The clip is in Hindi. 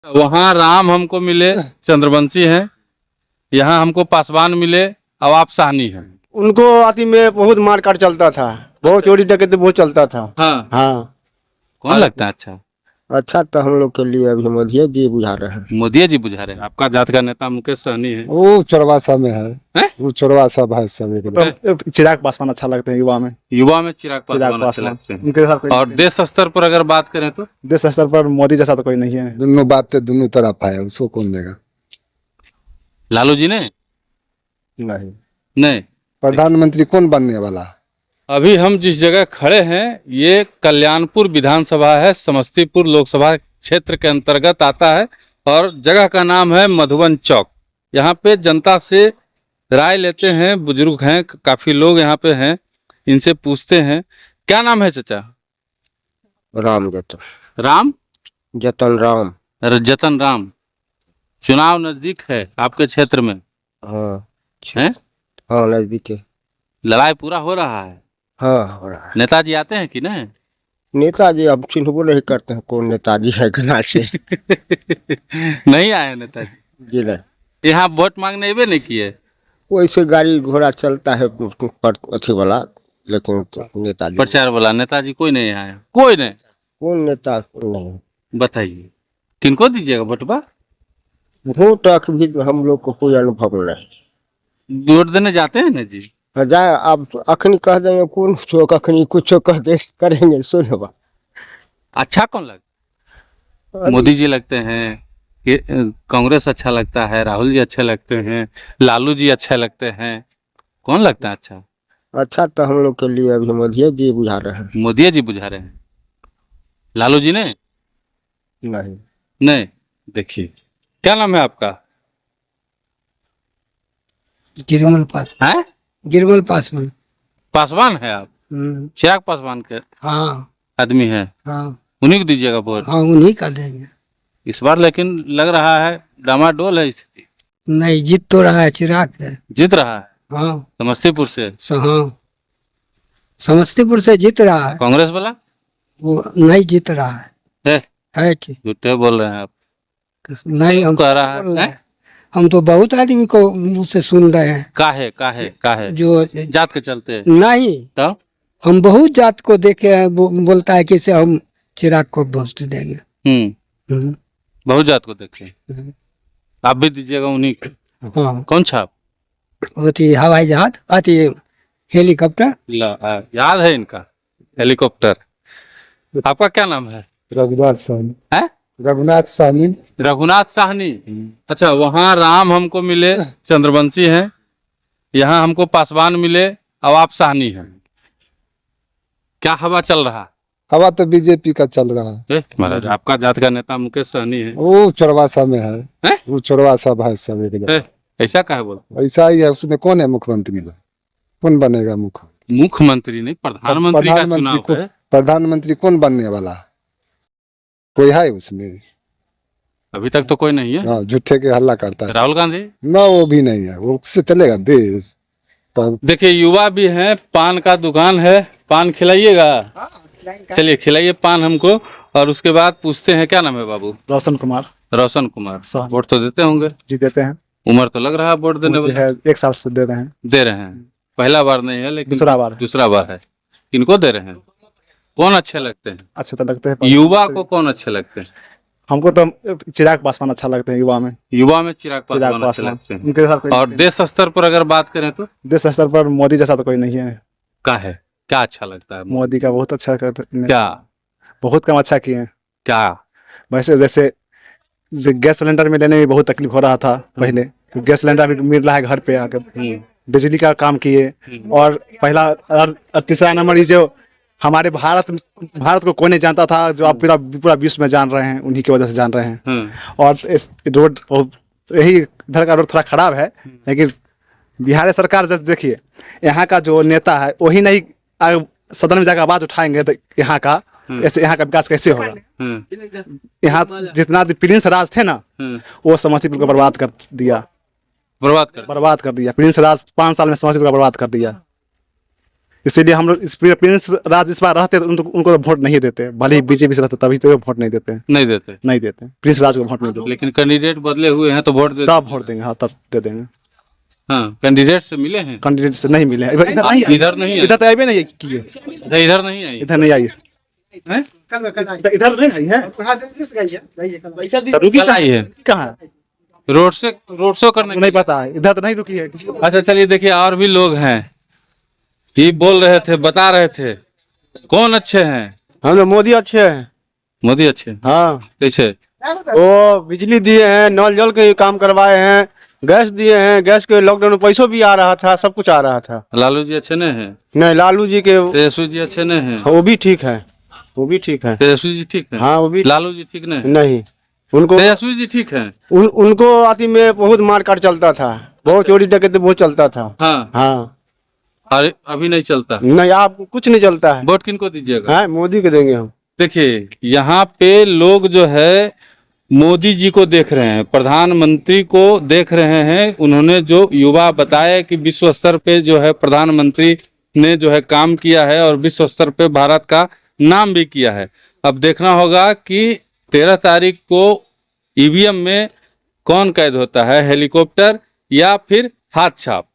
वहाँ राम हमको मिले, चंद्रवंशी हैं। यहाँ हमको पासवान मिले, अब आप साहनी हैं। उनको आती में बहुत मार काट चलता था, बहुत चोरी डकैती बहुत चलता था। हाँ, हाँ, कौन लगता है अच्छा? अच्छा तो हम लोग के लिए अभी मोदी जी बुझा रहे हैं। मोदी जी बुझा रहे हैं। आपका जात का नेता मुकेश सहनी है। वो चौरवासा में है, हैं? वो चौरवासा भाई समय के लिए। तो चिराग पासवान अच्छा लगते हैं युवा में। युवा में चिराग पासवान अच्छे लगते हैं। उनके साथ कोई और देश स्तर पर अगर बात करें तो देश स्तर पर मोदी जैसा तो कोई नहीं है। दोनों बातें दोनों तरफ है, उसको कौन देगा? लालू जी ने नहीं, नहीं। प्रधानमंत्री कौन बनने वाला है? अभी हम जिस जगह खड़े हैं ये कल्याणपुर विधानसभा है, समस्तीपुर लोकसभा क्षेत्र के अंतर्गत आता है और जगह का नाम है मधुबन चौक। यहाँ पे जनता से राय लेते हैं, बुजुर्ग हैं, काफी लोग यहाँ पे हैं, इनसे पूछते हैं। क्या नाम है चाचा? राम जतन राम जतन राम। जतन राम। चुनाव नजदीक है आपके क्षेत्र में? हाँ हैं? हाँ, नजदीक है। लड़ाई पूरा हो रहा है? हाँ, हो रहा है। नेताजी आते हैं कि नहीं? नेताजी अब चिन्हबो नहीं करते हैं कौन नेताजी है कहाँ से। नहीं आए नेताजी? जी नहीं, यहाँ वोट मांगने अबे नहीं किए? वैसे गाड़ी घोड़ा चलता है पर अथी वाला, लेकिन नेताजी प्रचार वाला नेताजी कोई नहीं आया? कोई नहीं? कौन नेता नहीं। बताइए किनको दीजिएगा वोटबा? वोट भी हम लोग को कोई अनुभव नहीं। वोट देने जाते हैं ना जी? जाए आप अखनी कह देंगे कौन चौक, अखनी कुछ कह दे करेंगे सुनवा। अच्छा कौन लगता? मोदी जी लगते हैं कि कांग्रेस अच्छा लगता है, राहुल जी अच्छे लगते हैं, लालू जी अच्छे लगते हैं, कौन लगता है अच्छा? अच्छा तो हम लोग के लिए अभी मोदी जी बुझा रहे हैं। मोदी जी बुझा रहे हैं। लालू जी ने नहीं, नहीं। देखिए क्या नाम है आपका? गिरमल पासवान। है गिरमल पासवान। पासवान है आप? चिराग पासवान के हाँ आदमी है? हाँ उन्हीं को दीजिएगा वोट हाँ, उन्हीं का देंगे। इस बार? लेकिन लग रहा है डामाडोल है स्थिति। नहीं, जीत तो रहा है, चिराग है। जीत रहा है हाँ समस्तीपुर से? हाँ, समस्तीपुर से जीत रहा है। कांग्रेस वाला वो नहीं जीत रहा है कि झूठे बोल रहे हैं आप। नहीं? हम कह रहा बोल रहे है हैं। हम तो बहुत आदमी को मुंह से सुन रहे हैं। काहे जो जात के चलते? नहीं, तो हम बहुत जात को देखे हैं, बोलता है कि से हम चिराग को वोट देंगे। हम्म, बहुत जात को देखे। आप भी दीजिएगा उन्हीं को। हाँ, कौन छाप? अथी हवाई जहाज, अथी हेलीकॉप्टर। याद है इनका हेलीकॉप्टर। आपका क्या नाम है? रघुनाथ साहनी है? रघुनाथ साहनी। रघुनाथ साहनी। अच्छा, वहाँ राम हमको मिले, चंद्रवंशी हैं। यहाँ हमको पासवान मिले, अब आप साहनी हैं। क्या हवा चल रहा? हवा तो बीजेपी का चल रहा है। महाराज आपका जात का नेता मुकेश सहनी है। वो चौरवासा में हैं? है, वो चौरवासा भाई समय के लिए। ऐसा काहे बोलते? ऐसा ही है, उसमें कौन है मुख्यमंत्री? कौन बनेगा मुख्यमंत्री? मुख्यमंत्री नहीं, प्रधानमंत्री का चुनाव है। प्रधानमंत्री कौन बनने वाला है? कोई है उसमें? अभी तक तो कोई नहीं है। हाँ, झूठे के हल्ला करता है। राहुल गांधी ना, वो भी नहीं है, वो उससे चलेगा देश? तो देखिए युवा भी हैं, पान का दुकान है, पान खिलाइएगा? चलिए खिलाइए पान हमको। और उसके बाद पूछते हैं क्या नाम है बाबू? रोशन कुमार। रोशन कुमार। वोट तो देते होंगे? जी देते हैं। उम्र तो लग रहा है वोट देने वाला। है 1 साल से दे रहे हैं। दे रहे हैं? पहला बार नहीं है लेकिन दूसरा बार है। किनको दे रहे हैं? कौन अच्छे लगते हैं? अच्छे तो लगते हैं। युवा को कौन अच्छे लगते हैं? हमको तो चिराग पासवान अच्छा लगते हैं युवा में। चिराग पासवान अच्छे लगते हैं। उनके साथ कोई और देश स्तर पर अगर बात करें तो? देश स्तर पर मोदी जैसा तो कोई नहीं है। क्या अच्छा लगता है? मोदी का बहुत अच्छा करते हैं। क्या? बहुत काम अच्छा किए हैं। क्या? वैसे जैसे गैस सिलेंडर में लेने में बहुत तकलीफ हो रहा था पहले, तो गैस सिलेंडर भी मिल रहा है घर पे आकर। बिजली का काम किए। और पहला और तीसरा नंबर ये जो हमारे भारत को कोई नहीं जानता था, जो आप पूरा विश्व में जान रहे हैं, उन्हीं की वजह से जान रहे हैं। और इस रोड यही इधर का रोड थोड़ा खराब है, लेकिन बिहार सरकार जैसे देखिए, यहाँ का जो नेता है वही नहीं सदन में जाकर आवाज उठाएंगे तो यहाँ का ऐसे यहाँ का विकास कैसे होगा? यहाँ जितना प्रिंस राज थे ना, वो समस्तीपुर को बर्बाद कर दिया। बर्बाद कर दिया। प्रिंस राज 5 साल में समस्तीपुर को बर्बाद कर दिया। इसीलिए हम लोग इस प्रिंस राज इस बार रहते तो उनको तो वोट नहीं देते, भले ही बीजेपी से रहते तभी तो वोट नहीं देते, नहीं देते, नहीं देते, प्रिंस राज को वोट नहीं देते। लेकिन कैंडिडेट बदले हुए हैं तो वोट देते तब वोट देंगे, हाँ तब दे देंगे। हाँ, कैंडिडेट से मिले हैं, कैंडिडेट से नहीं मिले, इधर नहीं, इधर नहीं है, इधर तो आए नहीं किए, इधर नहीं आई इधर नहीं आई, हैं? इधर नहीं आई है, तो रुकी कल आई है, कहाँ रोड शो करने नहीं पता है, इधर तो नहीं रुकी है। अच्छा चलिए देखिए, और भी लोग हैं, ये बोल रहे थे, बता रहे थे कौन अच्छे हैं। हम लोग मोदी अच्छे हैं। मोदी अच्छे, हाँ, कैसे? वो बिजली दिए हैं, नल जल के काम करवाए हैं, गैस दिए हैं, गैस के लॉकडाउन में पैसों भी आ रहा था, सब कुछ आ रहा था। लालू जी अच्छे नहीं है? नहीं, लालू जी के तेजस्वी जी अच्छे नहीं है? वो भी ठीक है, वो भी ठीक है। तेजस्वी जी ठीक है? हाँ, वो भी लालू जी ठीक नहीं? नहीं, उनको तेजस्वी जी ठीक है? उनको आती में बहुत मारकाट चलता था, बहुत चोरी डकैती बहुत चलता था। हाँ, हाँ, अरे अभी नहीं चलता। नहीं, आप कुछ नहीं चलता है। वोट किनको दीजिएगा? हाँ, मोदी के देंगे हम। देखिए यहाँ पे लोग जो है मोदी जी को देख रहे हैं, प्रधानमंत्री को देख रहे हैं। उन्होंने जो युवा बताया कि विश्व स्तर पे जो है प्रधानमंत्री ने जो है काम किया है और विश्व स्तर पे भारत का नाम भी किया है। अब देखना होगा कि 13 तारीख को ईवीएम में कौन कैद होता है, हेलीकॉप्टर या फिर हाथ छाप।